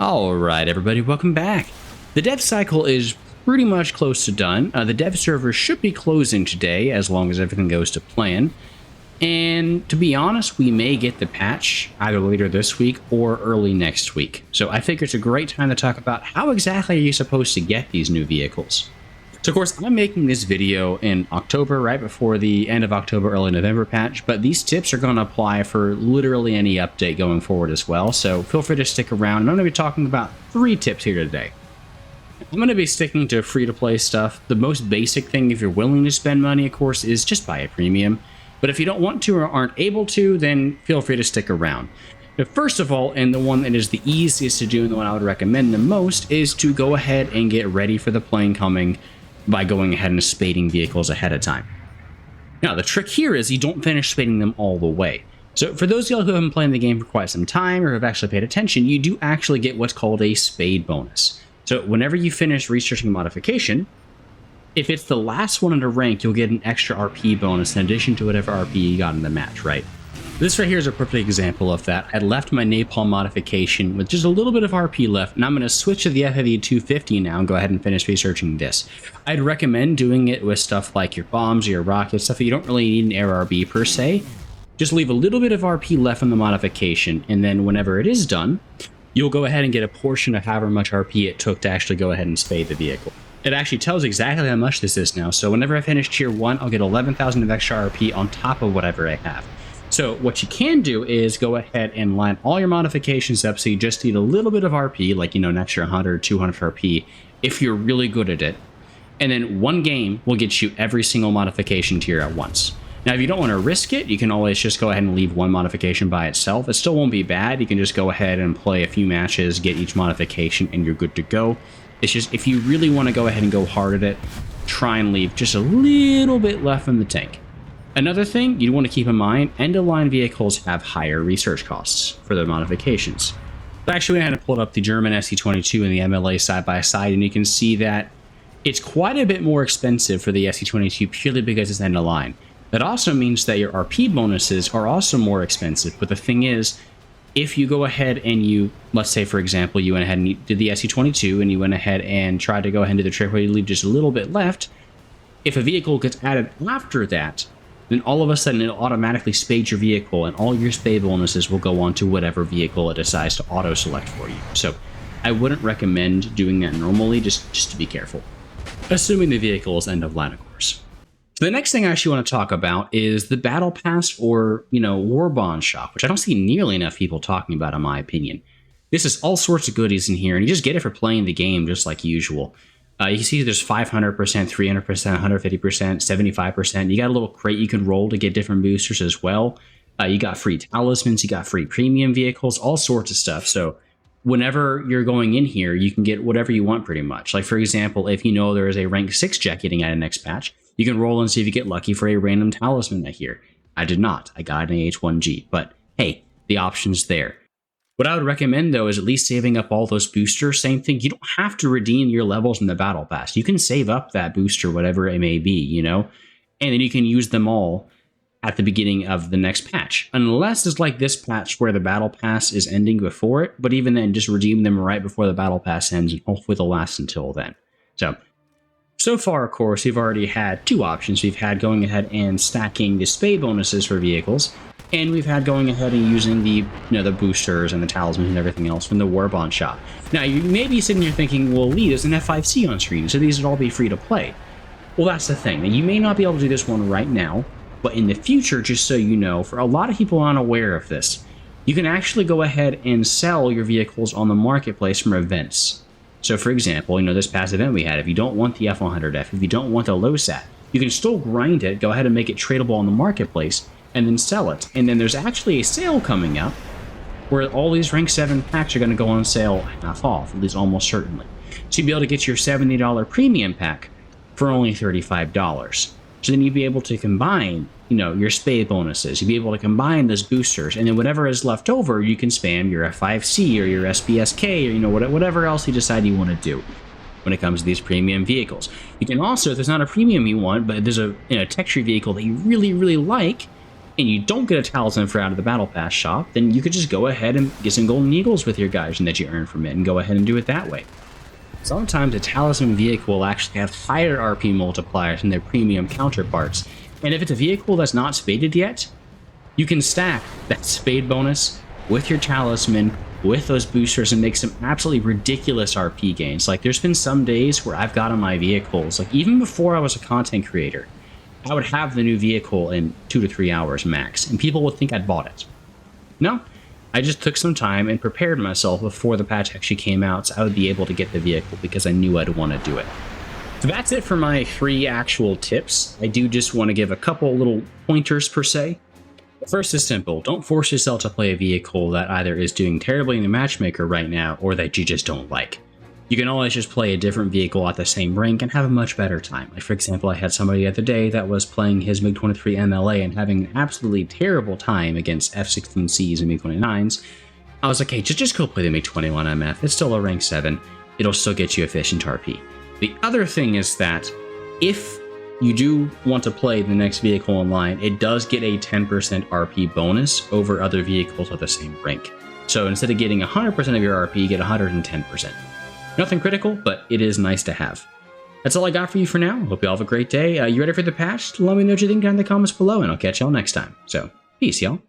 Alright everybody, welcome back. The dev cycle is pretty much close to done. The dev server should be closing today as long as everything goes to plan. And to be honest, we may get the patch either later this week or early next week. So I think it's a great time to talk about how exactly are you supposed to get these new vehicles. So of course, I'm making this video in October, right before the end of October, early November patch, but these tips are going to apply for literally any update going forward as well, so feel free to stick around. I'm going to be talking about 3 tips here today. I'm going to be sticking to free-to-play stuff. The most basic thing, if you're willing to spend money, of course, is just buy a premium. But if you don't want to or aren't able to, then feel free to stick around. Now, first of all, and the one that is the easiest to do and the one I would recommend the most, is to go ahead and get ready for the plane coming by going ahead and spading vehicles ahead of time. Now, the trick here is you don't finish spading them all the way. So for those of you who have been playing the game for quite some time or have actually paid attention, you do actually get what's called a spade bonus. So whenever you finish researching a modification, if it's the last one in a rank, you'll get an extra RP bonus in addition to whatever RP you got in the match, right? This right here is a perfect example of that. I left my napalm modification with just a little bit of RP left, and I'm going to switch to the FFE 250 now and go ahead and finish researching this. I'd recommend doing it with stuff like your bombs or your rockets, stuff that you don't really need an air RB per se. Just leave a little bit of RP left in the modification, and then whenever it is done, you'll go ahead and get a portion of however much RP it took to actually go ahead and spade the vehicle. It actually tells exactly how much this is now, so whenever I finish tier 1, I'll get 11,000 of extra RP on top of whatever I have. So what you can do is go ahead and line all your modifications up so you just need a little bit of RP, like, an extra 100 or 200 RP, if you're really good at it. And then one game will get you every single modification tier at once. Now, if you don't want to risk it, you can always just go ahead and leave one modification by itself. It still won't be bad. You can just go ahead and play a few matches, get each modification, and you're good to go. It's just, if you really want to go ahead and go hard at it, try and leave just a little bit left in the tank. Another thing you want to keep in mind, end-of-line vehicles have higher research costs for their modifications. But actually, I had to pull up the German SE22 and the MLA side by side, and you can see that it's quite a bit more expensive for the SE22 purely because it's end-of-line. That also means that your RP bonuses are also more expensive, but the thing is, if you go ahead and you, let's say for example, you went ahead and did the SE22 and you went ahead and tried to go ahead and do the trick where you leave just a little bit left, if a vehicle gets added after that, then all of a sudden it'll automatically spade your vehicle and all your spade bonuses will go on to whatever vehicle it decides to auto-select for you. So I wouldn't recommend doing that normally, just to be careful. Assuming the vehicle is end of line, of course. So the next thing I actually want to talk about is the Battle Pass or, Warbond shop, which I don't see nearly enough people talking about in my opinion. This is all sorts of goodies in here, and you just get it for playing the game just like usual. You can see there's 500%, 300%, 150%, 75%. You got a little crate you can roll to get different boosters as well. You got free talismans, you got free premium vehicles, all sorts of stuff. So whenever you're going in here, you can get whatever you want pretty much. Like for example, if you know there is a rank 6 jet getting at a next patch, you can roll and see if you get lucky for a random talisman here. I did not. I got an AH1G, but hey, the option's there. What I would recommend, though, is at least saving up all those boosters. Same thing, you don't have to redeem your levels in the Battle Pass. You can save up that booster, whatever it may be, and then you can use them all at the beginning of the next patch. Unless it's like this patch where the Battle Pass is ending before it, but even then, just redeem them right before the Battle Pass ends, and hopefully they'll last until then. So far, of course, we've already had 2 options. We've had going ahead and stacking the spade bonuses for vehicles, and we've had going ahead and using the boosters and the talismans and everything else from the Warbond shop. Now, you may be sitting here thinking, well, Lee, there's an F5C on screen, so these would all be free to play. Well, that's the thing. You may not be able to do this one right now, but in the future, just so you know, for a lot of people unaware of this, you can actually go ahead and sell your vehicles on the marketplace from events. So, for example, this past event we had, if you don't want the F100F, if you don't want the LOSAT, you can still grind it, go ahead and make it tradable on the marketplace, and then sell it. And then there's actually a sale coming up where all these rank 7 packs are going to go on sale half off, at least almost certainly. So you'll be able to get your $70 premium pack for only $35. So then you'd be able to combine, your spade bonuses. You'd be able to combine those boosters, and then whatever is left over, you can spam your F5C or your SBSK or, whatever else you decide you want to do when it comes to these premium vehicles. You can also, if there's not a premium you want, but there's a texture vehicle that you really, really like, and you don't get a talisman for out of the battle pass shop, then you could just go ahead and get some golden eagles with your guys that you earn from it and go ahead and do it that way. Sometimes a talisman vehicle will actually have higher RP multipliers than their premium counterparts, and if it's a vehicle that's not spaded yet, you can stack that spade bonus with your talisman, with those boosters, and make some absolutely ridiculous RP gains. Like, there's been some days where I've gotten my vehicles, like even before I was a content creator, I would have the new vehicle in 2 to 3 hours max, and people would think I'd bought it. No, I just took some time and prepared myself before the patch actually came out, so I would be able to get the vehicle because I knew I'd want to do it. So that's it for my 3 actual tips. I do just want to give a couple little pointers per se. The first is simple. Don't force yourself to play a vehicle that either is doing terribly in the matchmaker right now or that you just don't like. You can always just play a different vehicle at the same rank and have a much better time. Like, for example, I had somebody the other day that was playing his MiG-23 MLA and having an absolutely terrible time against F-16Cs and MiG-29s. I was like, hey, just go play the MiG-21 MF. It's still a rank 7. It'll still get you efficient RP. The other thing is that if you do want to play the next vehicle online, it does get a 10% RP bonus over other vehicles of the same rank. So instead of getting 100% of your RP, you get 110%. Nothing critical, but it is nice to have. That's all I got for you for now. Hope you all have a great day. You ready for the patch? Let me know what you think down in the comments below, and I'll catch y'all next time. So, peace, y'all.